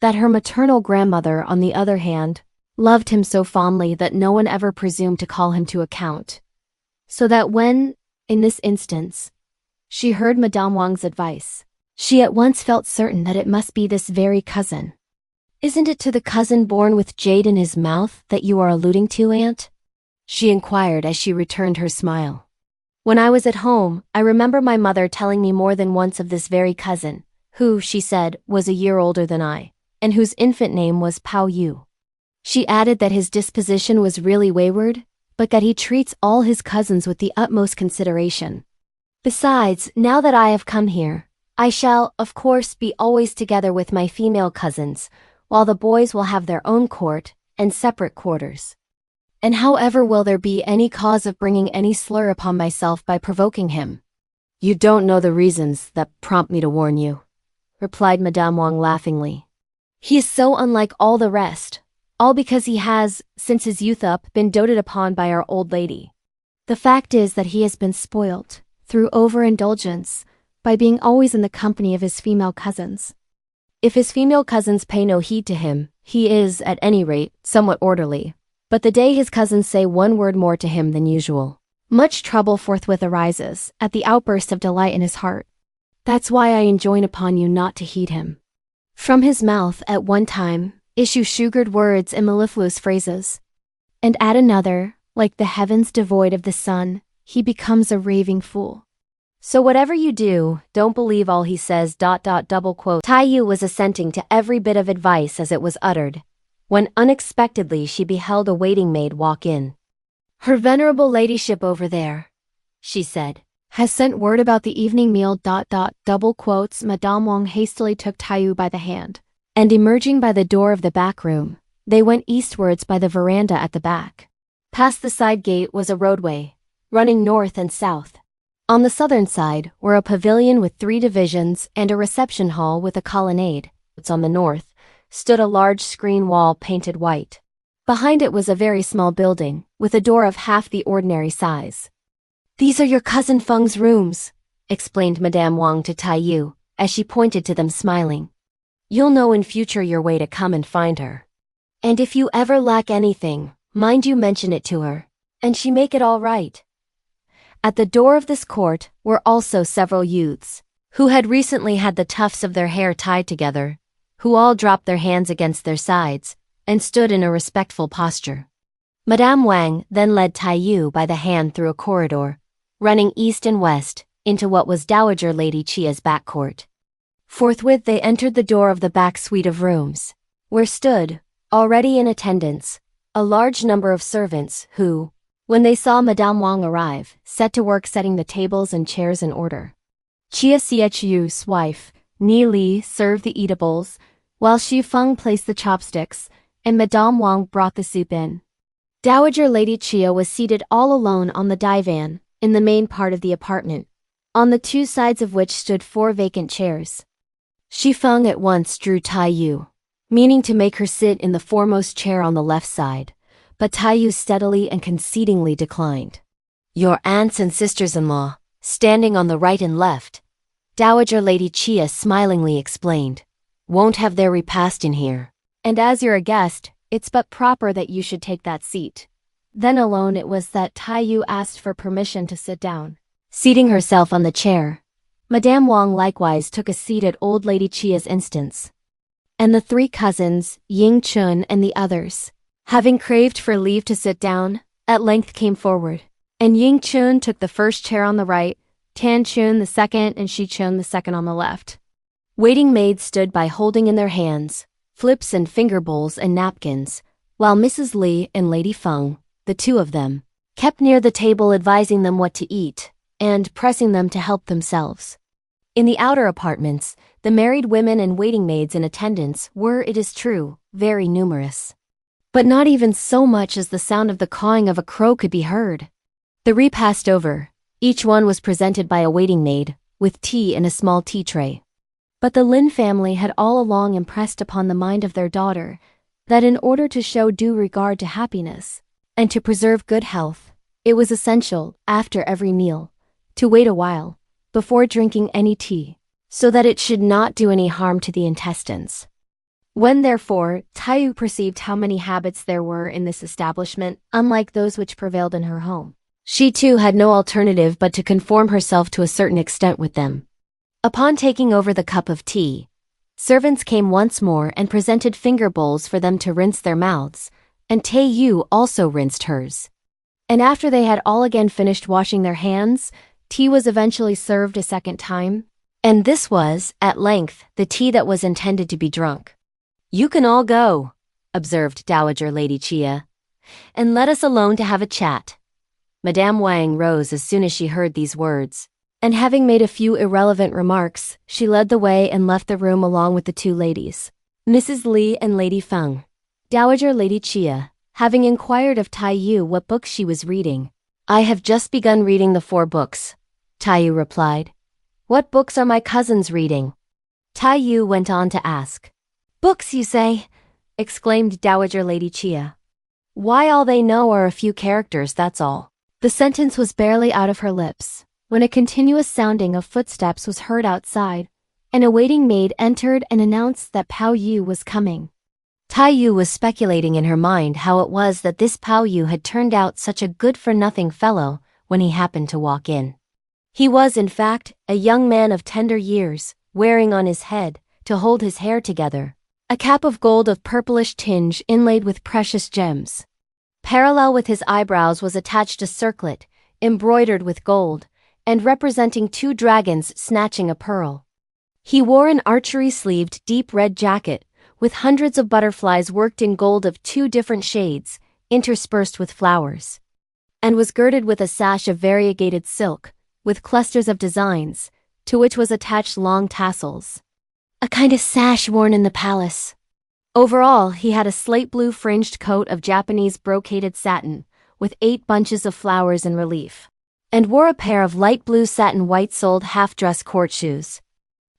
That her maternal grandmother, on the other hand, loved him so fondly that no one ever presumed to call him to account. So that when, in this instance, she heard Madame Wang's advice, she at once felt certain that it must be this very cousin. "Isn't it to the cousin born with jade in his mouth that you are alluding to, Aunt?" she inquired as she returned her smile. "When I was at home, I remember my mother telling me more than once of this very cousin, who, she said, was a year older than I, and whose infant name was Baoyu. She added that his disposition was really wayward, but that he treats all his cousins with the utmost consideration. Besides, now that I have come here, I shall, of course, be always together with my female cousins, while the boys will have their own court and separate quarters. And however will there be any cause of bringing any slur upon myself by provoking him?" "You don't know the reasons that prompt me to warn you," replied Madame Wang laughingly. "He is so unlike all the rest, all because he has, since his youth up, been doted upon by our old lady. The fact is that he has been spoilt, through overindulgence, by being always in the company of his female cousins. If his female cousins pay no heed to him, he is, at any rate, somewhat orderly. But the day his cousins say one word more to him than usual, much trouble forthwith arises at the outburst of delight in his heart. That's why I enjoin upon you not to heed him. From his mouth at one time issue sugared words and mellifluous phrases, and at another, like the heavens devoid of the sun, he becomes a raving fool. So whatever you do, don't believe all he says. Double quote. Daiyu was assenting to every bit of advice as it was uttered, when unexpectedly she beheld a waiting maid walk in. Her venerable ladyship over there, she said, has sent word about the evening meal. Double quotes. Madame Wang hastily took Daiyu by the hand, and emerging by the door of the back room, they went eastwards by the veranda at the back. Past the side gate was a roadway, running north and south. On the southern side were a pavilion with 3 divisions and a reception hall with a colonnade. On the north stood a large screen wall painted white. Behind it was a very small building, with a door of half the ordinary size. These are your cousin Feng's rooms, explained Madame Wang to Daiyu, as she pointed to them smiling. You'll know in future your way to come and find her. And if you ever lack anything, mind you mention it to her, and she make it all right. At the door of this court were also several youths, who had recently had the tufts of their hair tied together, who all dropped their hands against their sides, and stood in a respectful posture. Madame Wang then led Daiyu by the hand through a corridor, running east and west, into what was Dowager Lady Chia's back court. Forthwith they entered the door of the back suite of rooms, where stood, already in attendance, a large number of servants who, when they saw Madame Wang arrive, set to work setting the tables and chairs in order. Chia Chu's wife, Ni Li, served the eatables, while Xu Feng placed the chopsticks, and Madame Wang brought the soup in. Dowager Lady Chia was seated all alone on the divan, in the main part of the apartment, on the 2 sides of which stood 4 vacant chairs. Xu Feng at once drew Daiyu, meaning to make her sit in the foremost chair on the left side, but Daiyu steadily and concedingly declined. Your aunts and sisters-in-law, standing on the right and left, Dowager Lady Chia smilingly explained, won't have their repast in here, and as you're a guest, it's but proper that you should take that seat. Then alone it was that Daiyu asked for permission to sit down. Seating herself on the chair, Madame Wang likewise took a seat at old Lady Chia's instance. And the 3 cousins, Yü-ts'un and the others, having craved for leave to sit down, at length came forward, and Yü-ts'un took the first chair on the right, Tan-chun the second, and Shi-chun the second on the left. Waiting maids stood by holding in their hands flips and finger bowls and napkins, while Mrs. Li and Lady Feng, the 2 of them, kept near the table advising them what to eat, and pressing them to help themselves. In the outer apartments, the married women and waiting maids in attendance were, it is true, very numerous. But not even so much as the sound of the cawing of a crow could be heard. The repast over, each one was presented by a waiting maid, with tea in a small tea tray. But the Lin family had all along impressed upon the mind of their daughter that in order to show due regard to happiness, and to preserve good health, it was essential, after every meal, to wait a while, before drinking any tea, so that it should not do any harm to the intestines. When therefore, Daiyu perceived how many habits there were in this establishment, unlike those which prevailed in her home, she too had no alternative but to conform herself to a certain extent with them. Upon taking over the cup of tea, servants came once more and presented finger bowls for them to rinse their mouths, and Daiyu also rinsed hers. And after they had all again finished washing their hands, tea was eventually served a second time, and this was, at length, the tea that was intended to be drunk. You can all go, observed Dowager Lady Chia, and let us alone to have a chat. Madame Wang rose as soon as she heard these words, and having made a few irrelevant remarks, she led the way and left the room along with the 2 ladies, Mrs. Li and Lady Feng. Dowager Lady Chia, having inquired of Daiyu what books she was reading. I have just begun reading the 4 books, Daiyu replied. What books are my cousins reading? Daiyu went on to ask. Books, you say? Exclaimed Dowager Lady Chia. Why, all they know are a few characters, that's all. The sentence was barely out of her lips when a continuous sounding of footsteps was heard outside, An awaiting maid entered and announced that Baoyu was coming. Daiyu was speculating in her mind how it was that this Baoyu had turned out such a good-for-nothing fellow when he happened to walk in. He was, in fact, a young man of tender years, wearing on his head, to hold his hair together, a cap of gold of purplish tinge inlaid with precious gems. Parallel with his eyebrows was attached a circlet, embroidered with gold, and representing 2 dragons snatching a pearl. He wore an archery-sleeved deep red jacket, with hundreds of butterflies worked in gold of 2 different shades, interspersed with flowers, and was girded with a sash of variegated silk, with clusters of designs, to which was attached long tassels. A kind of sash worn in the palace. Overall, he had a slate blue fringed coat of Japanese brocaded satin, with 8 bunches of flowers in relief, and wore a pair of light blue satin white-soled half-dress court shoes.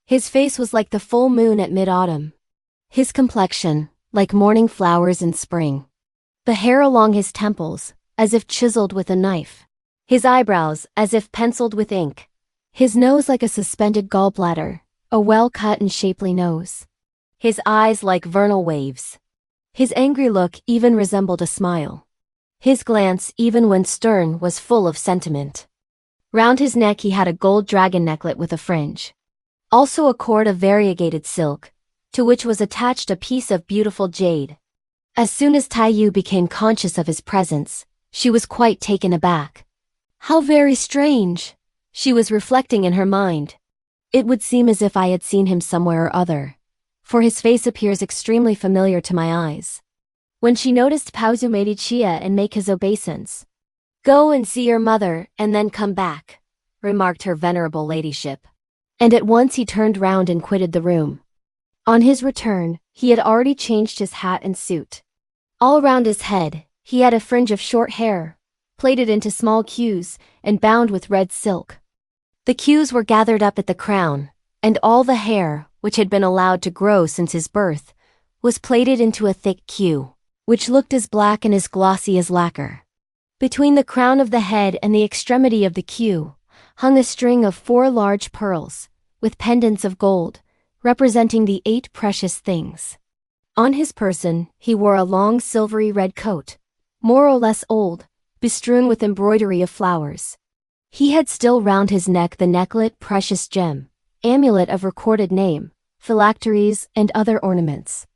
His face was like the full moon at mid-autumn. His complexion, like morning flowers in spring. The hair along his temples, as if chiseled with a knife. His eyebrows, as if penciled with ink. His nose like a suspended gallbladder, a well-cut and shapely nose. His eyes like vernal waves. His angry look even resembled a smile. His glance, even when stern, was full of sentiment. Round his neck he had a gold dragon necklet with a fringe. Also a cord of variegated silk, to which was attached a piece of beautiful jade. As soon as Daiyu became conscious of his presence, she was quite taken aback. How very strange, she was reflecting in her mind. It would seem as if I had seen him somewhere or other, for his face appears extremely familiar to my eyes. When she noticed Baoyu made Chia and make his obeisance. Go and see your mother and then come back, remarked her venerable ladyship. And at once he turned round and quitted the room. On his return, he had already changed his hat and suit. All round his head, he had a fringe of short hair, plaited into small queues and bound with red silk. The queues were gathered up at the crown, and all the hair, which had been allowed to grow since his birth, was plaited into a thick queue, which looked as black and as glossy as lacquer. Between the crown of the head and the extremity of the queue hung a string of 4 large pearls, with pendants of gold, representing the 8 precious things. On his person, he wore a long silvery red coat, more or less old, bestrewn with embroidery of flowers. He had still round his neck the necklet precious gem, amulet of recorded name, phylacteries, and other ornaments.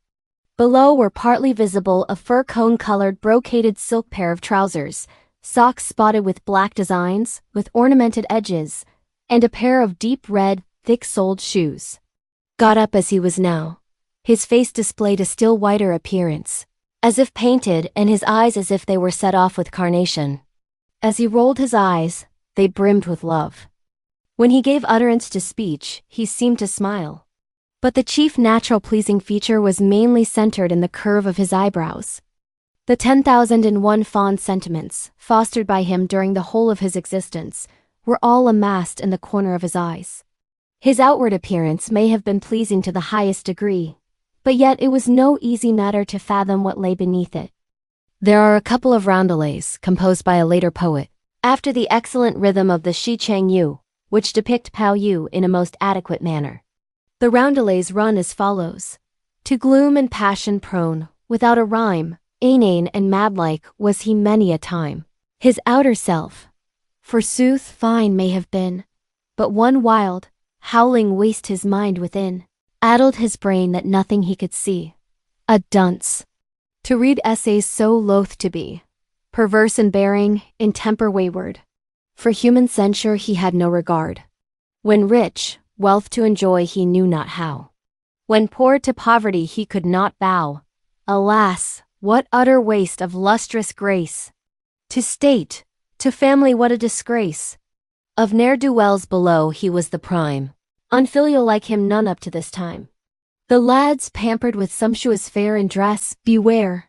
Below were partly visible a fur cone-colored brocaded silk pair of trousers, socks spotted with black designs, with ornamented edges, and a pair of deep red, thick-soled shoes. Got up as he was now, his face displayed a still whiter appearance, as if painted, and his eyes as if they were set off with carnation. As he rolled his eyes, they brimmed with love. When he gave utterance to speech, he seemed to smile. But the chief natural pleasing feature was mainly centered in the curve of his eyebrows. The 10,001 fond sentiments, fostered by him during the whole of his existence, were all amassed in the corner of his eyes. His outward appearance may have been pleasing to the highest degree, but yet it was no easy matter to fathom what lay beneath it. There are a couple of roundelays, composed by a later poet, after the excellent rhythm of the Chia Cheng, which depict Baoyu in a most adequate manner. The roundelays run as follows. To gloom and passion prone, without a rhyme, inane and mad-like was he many a time. His outer self, forsooth fine may have been, but one wild, howling waste his mind within, addled his brain that nothing he could see. A dunce. To read essays so loath to be, perverse in bearing, in temper wayward. For human censure he had no regard. When rich, wealth to enjoy he knew not how. When poor to poverty he could not bow. Alas, what utter waste of lustrous grace! To state, to family what a disgrace! Of ne'er-do-wells below he was the prime. Unfilial like him none up to this time. The lads pampered with sumptuous fare and dress, beware!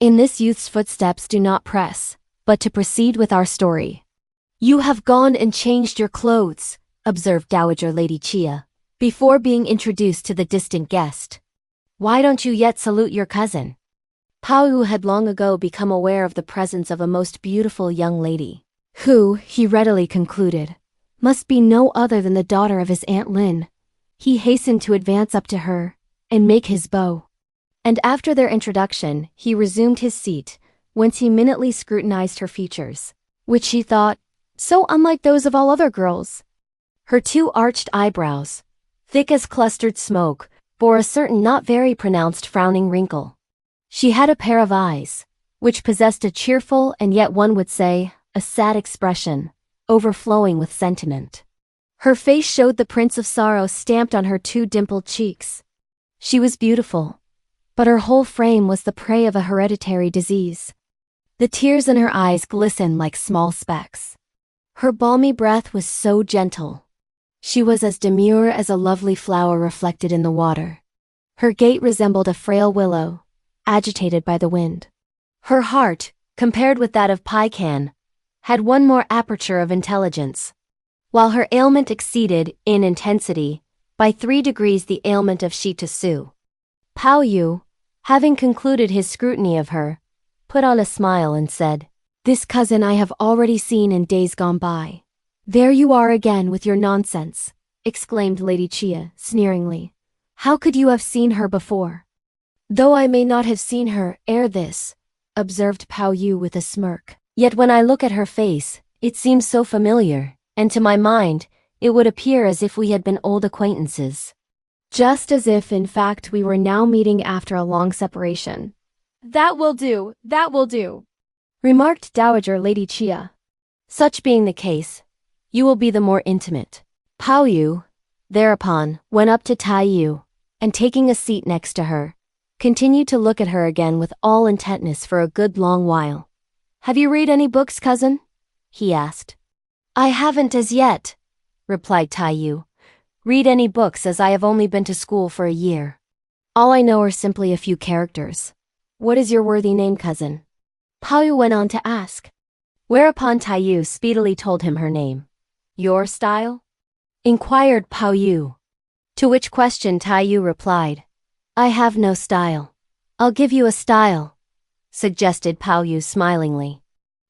In this youth's footsteps do not press, but to proceed with our story. You have gone and changed your clothes, observed Dowager Lady Chia, before being introduced to the distant guest. Why don't you yet salute your cousin? Baoyu had long ago become aware of the presence of a most beautiful young lady, who, he readily concluded, must be no other than the daughter of his Aunt Lin, He hastened to advance up to her and make his bow. And after their introduction, he resumed his seat, whence he minutely scrutinized her features, which he thought so unlike those of all other girls. Her two arched eyebrows, thick as clustered smoke, bore a certain not very pronounced frowning wrinkle. She had a pair of eyes, which possessed a cheerful and yet one would say, a sad expression, overflowing with sentiment. Her face showed the prints of sorrow stamped on her two dimpled cheeks. She was beautiful, but her whole frame was the prey of a hereditary disease. The tears in her eyes glistened like small specks. Her balmy breath was so gentle. She was as demure as a lovely flower reflected in the water. Her gait resembled a frail willow, agitated by the wind. Her heart, compared with that of Paikan, had one more aperture of intelligence, while her ailment exceeded, in intensity, by 3 degrees the ailment of Shih-ts'un. Baoyu, having concluded his scrutiny of her, put on a smile and said, "This cousin I have already seen in days gone by." "There you are again with your nonsense," exclaimed Lady Chia, sneeringly. "How could you have seen her before?" "Though I may not have seen her ere this," observed Baoyu with a smirk, "yet when I look at her face, it seems so familiar, and to my mind, it would appear as if we had been old acquaintances. Just as if, in fact, we were now meeting after a long separation." "That will do, remarked Dowager Lady Chia. "Such being the case, you will be the more intimate." Baoyu, thereupon, went up to Daiyu, and taking a seat next to her, continued to look at her again with all intentness for a good long while. "Have you read any books, cousin?" he asked. "I haven't as yet," replied Daiyu. "Read any books as I have only been to school for a year. All I know are simply a few characters. What is your worthy name, cousin?" Baoyu went on to ask. Whereupon Daiyu speedily told him her name. "Your style?" inquired Baoyu. To which question Daiyu replied, "I have no style." "I'll give you a style," suggested Baoyu smilingly.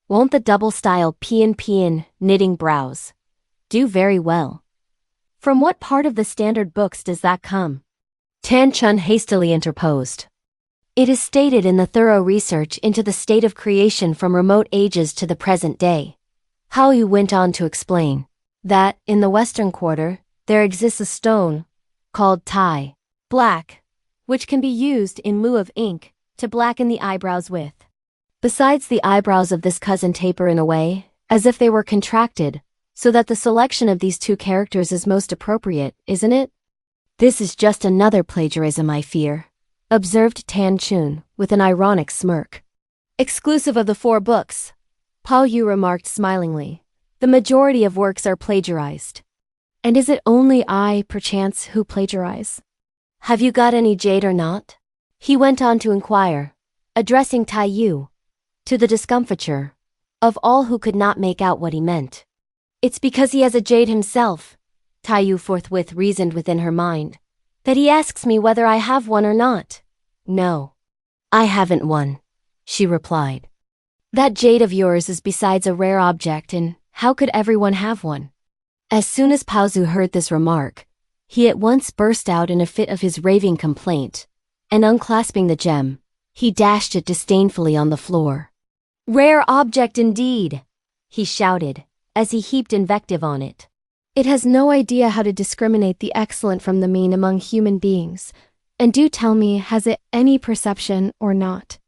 "Won't the double style pian knitting brows do very well?" "From what part of the standard books does that come?" Tan Chun hastily interposed. "It is stated in the thorough research into the state of creation from remote ages to the present day." Baoyu went on to explain that, in the western quarter, there exists a stone, called Tai, black, which can be used in lieu of ink, to blacken the eyebrows with. Besides, the eyebrows of this cousin taper in a way, as if they were contracted, so that the selection of these two characters is most appropriate, isn't it? "This is just another plagiarism, I fear," observed Tan Chun, with an ironic smirk. "Exclusive of the 4 books," Baoyu remarked smilingly, "the majority of works are plagiarized." "And is it only I, perchance, who plagiarize? Have you got any jade or not?" he went on to inquire, addressing Daiyu, to the discomfiture of all who could not make out what he meant. "It's because he has a jade himself," Daiyu forthwith reasoned within her mind, "that he asks me whether I have one or not." "No, I haven't one," she replied. "That jade of yours is besides a rare object, and how could everyone have one?" As soon as Baoyu heard this remark, he at once burst out in a fit of his raving complaint, and unclasping the gem, he dashed it disdainfully on the floor. "Rare object indeed!" he shouted, as he heaped invective on it. "It has no idea how to discriminate the excellent from the mean among human beings. And do tell me, has it any perception or not?"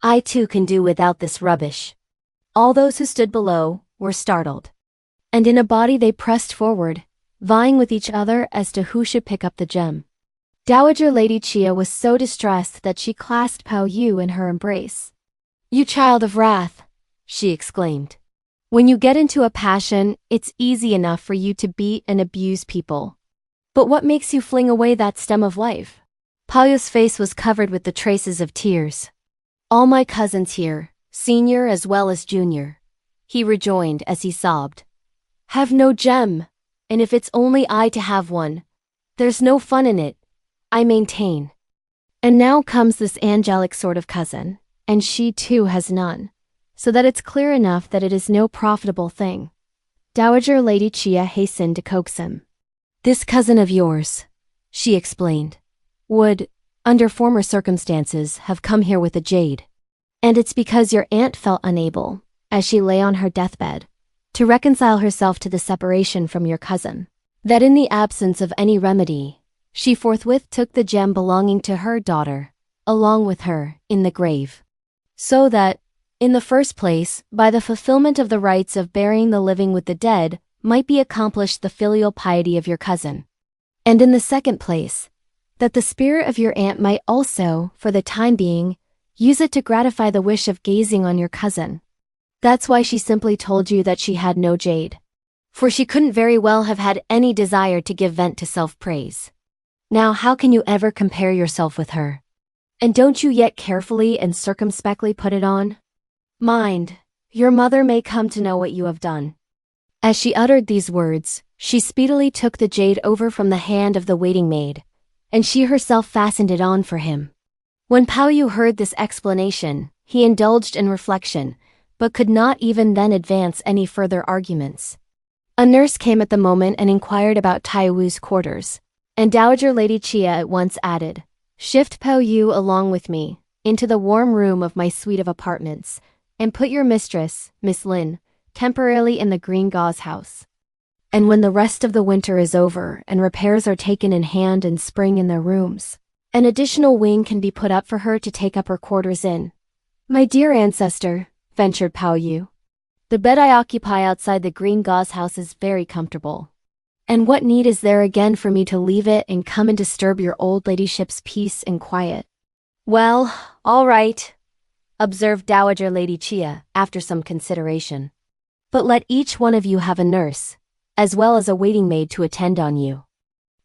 "I too can do without this rubbish." All those who stood below were startled, and in a body they pressed forward, vying with each other as to who should pick up the gem. Dowager Lady Chia was so distressed that she clasped Baoyu in her embrace. "You child of wrath," she exclaimed. "When you get into a passion, it's easy enough for you to beat and abuse people. But what makes you fling away that stem of life?" Baoyu's face was covered with the traces of tears. "All my cousins here, senior as well as junior," he rejoined as he sobbed, "have no gem, and if it's only I to have one, there's no fun in it, I maintain. And now comes this angelic sort of cousin, and she too has none, so that it's clear enough that it is no profitable thing." Dowager Lady Chia hastened to coax him. "This cousin of yours," she explained, would, under former circumstances, have come here with a jade. And it's because your aunt felt unable, as she lay on her deathbed, to reconcile herself to the separation from your cousin, that in the absence of any remedy, she forthwith took the gem belonging to her daughter, along with her, in the grave. So that, in the first place, by the fulfillment of the rites of burying the living with the dead, might be accomplished the filial piety of your cousin. And in the second place, that the spirit of your aunt might also, for the time being, use it to gratify the wish of gazing on your cousin. That's why she simply told you that she had no jade. For she couldn't very well have had any desire to give vent to self-praise. Now how can you ever compare yourself with her? And don't you yet carefully and circumspectly put it on? Mind, your mother may come to know what you have done. As she uttered these words, she speedily took the jade over from the hand of the waiting maid, and she herself fastened it on for him. When Baoyu heard this explanation, he indulged in reflection, but could not even then advance any further arguments. A nurse came at the moment and inquired about Daiyu's quarters, and Dowager Lady Chia at once added, "Shift Baoyu along with me, into the warm room of my suite of apartments, and put your mistress, Miss Lin, temporarily in the green gauze house. And when the rest of the winter is over and repairs are taken in hand in spring in their rooms, an additional wing can be put up for her to take up her quarters in." "My dear ancestor," ventured Baoyu, "the bed I occupy outside the green gauze house is very comfortable. And what need is there again for me to leave it and come and disturb your old ladyship's peace and quiet?" "Well, all right," observed Dowager Lady Chia after some consideration. "But let each one of you have a nurse, as well as a waiting maid to attend on you.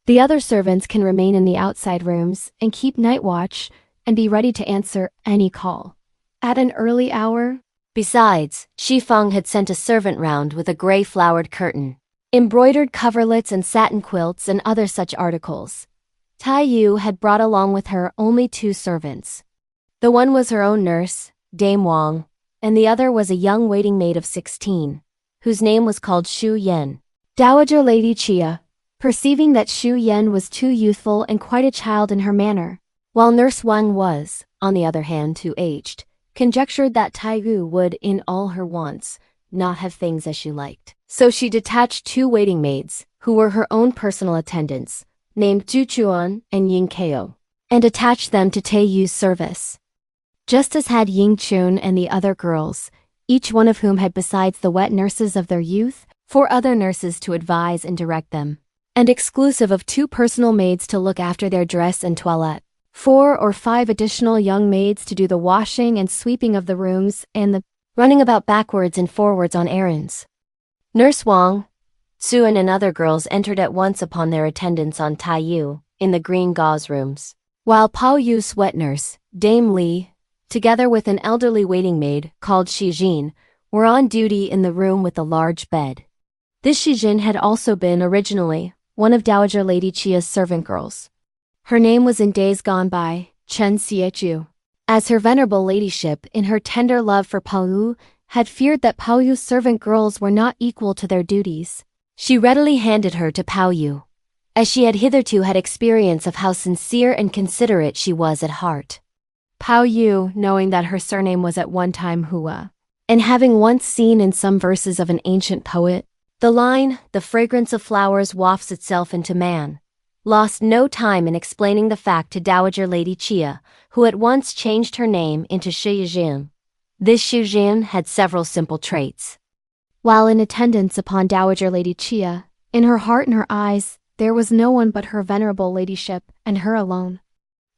The other servants can remain in the outside rooms and keep night watch and be ready to answer any call at an early hour." Besides, Shifeng had sent a servant round with a gray-flowered curtain, embroidered coverlets and satin quilts and other such articles. Daiyu had brought along with her only 2 servants. The one was her own nurse, Dame Wang, and the other was a young waiting maid of 16, whose name was called Xu Yan. Dowager Lady Chia, perceiving that Xu Yan was too youthful and quite a child in her manner, while Nurse Wang was, on the other hand, too aged, conjectured that Daiyu would, in all her wants, not have things as she liked. So she detached 2 waiting maids, who were her own personal attendants, named Yü-ts'un and Ying-kao, and attached them to Daiyu's service. Just as had Ying-chun and the other girls, each one of whom had besides the wet nurses of their youth, 4 other nurses to advise and direct them, and exclusive of 2 personal maids to look after their dress and toilette, 4 or 5 additional young maids to do the washing and sweeping of the rooms and the running about backwards and forwards on errands. Nurse Wang, Yü-ts'un and other girls entered at once upon their attendance on Daiyu, in the green gauze rooms, while Baoyu's wet nurse, Dame Li, together with an elderly waiting maid, called Shijin, were on duty in the room with the large bed. This Shijin had also been, originally, one of Dowager Lady Chia's servant girls. Her name was in days gone by, Chen Xiechu. As her venerable ladyship, in her tender love for Baoyu, had feared that Baoyu's servant girls were not equal to their duties, she readily handed her to Baoyu, as she had hitherto had experience of how sincere and considerate she was at heart. Baoyu, knowing that her surname was at one time Hua, and having once seen in some verses of an ancient poet, the line, "The fragrance of flowers wafts itself into man," lost no time in explaining the fact to Dowager Lady Chia, who at once changed her name into Shijin. This Shijin had several simple traits. While in attendance upon Dowager Lady Chia, in her heart and her eyes, there was no one but her venerable ladyship and her alone.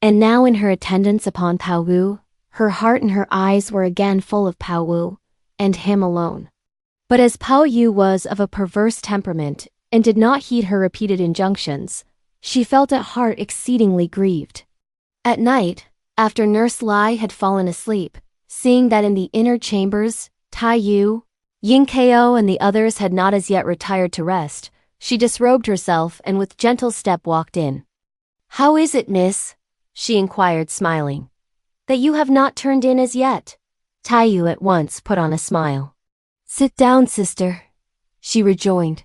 And now in her attendance upon Baoyu, her heart and her eyes were again full of Baoyu, and him alone. But as Baoyu was of a perverse temperament and did not heed her repeated injunctions, she felt at heart exceedingly grieved. At night, after Nurse Lai had fallen asleep, seeing that in the inner chambers, Daiyu, Ying-kao and the others had not as yet retired to rest, she disrobed herself and with gentle step walked in. "How is it, miss?" she inquired, smiling, "that you have not turned in as yet?" Daiyu at once put on a smile. "Sit down, sister," she rejoined,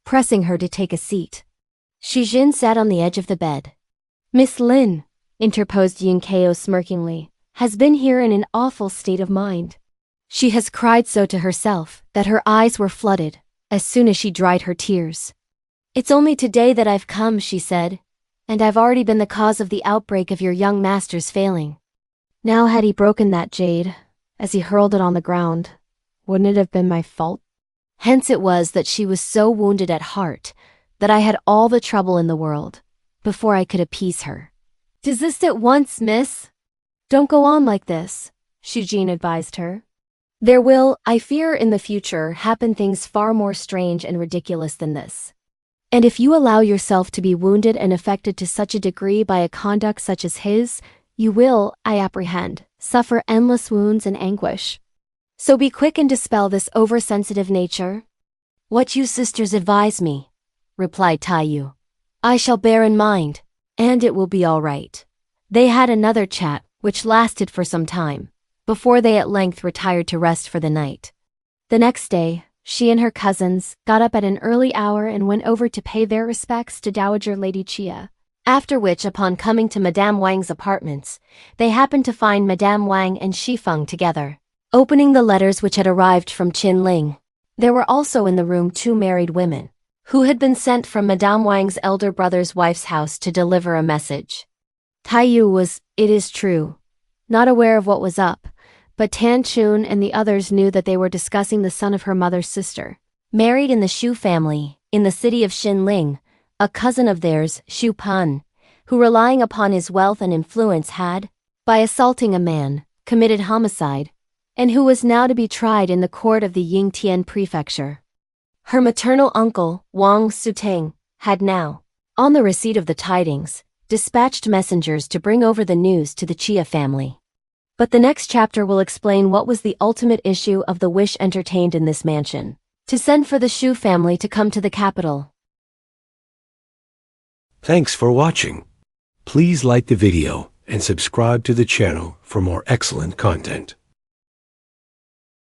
pressing her to take a seat. Xu Jin sat on the edge of the bed. Miss Lin, interposed Yun Kao smirkingly, has been here in an awful state of mind. She has cried so to herself that her eyes were flooded as soon as she dried her tears. It's only today that I've come, she said, and I've already been the cause of the outbreak of your young master's failing. Now had he broken that jade, as he hurled it on the ground, wouldn't it have been my fault? Hence it was that she was so wounded at heart that I had all the trouble in the world before I could appease her. Desist at once, miss. Don't go on like this, Xu Jin advised her. There will, I fear, in the future happen things far more strange and ridiculous than this. And if you allow yourself to be wounded and affected to such a degree by a conduct such as his, you will, I apprehend, suffer endless wounds and anguish. So be quick and dispel this oversensitive nature. What you sisters advise me, replied Daiyu, I shall bear in mind, and it will be all right. They had another chat, which lasted for some time, before they at length retired to rest for the night. The next day, she and her cousins got up at an early hour and went over to pay their respects to Dowager Lady Chia, after which, upon coming to Madame Wang's apartments, they happened to find Madame Wang and Shifeng together, opening the letters which had arrived from Qinling. There were also in the room 2 married women, who had been sent from Madame Wang's elder brother's wife's house to deliver a message. Daiyu was, it is true, not aware of what was up, but Tan Chun and the others knew that they were discussing the son of her mother's sister, married in the Xu family, in the city of Xinling, a cousin of theirs, Xu Pan, who relying upon his wealth and influence had, by assaulting a man, committed homicide, and who was now to be tried in the court of the Yingtian prefecture. Her maternal uncle, Wang Suteng, had now, on the receipt of the tidings, dispatched messengers to bring over the news to the Chia family. But the next chapter will explain what was the ultimate issue of the wish entertained in this mansion, to send for the Xu family to come to the capital. Thanks for watching. Please like the video and subscribe to the channel for more excellent content.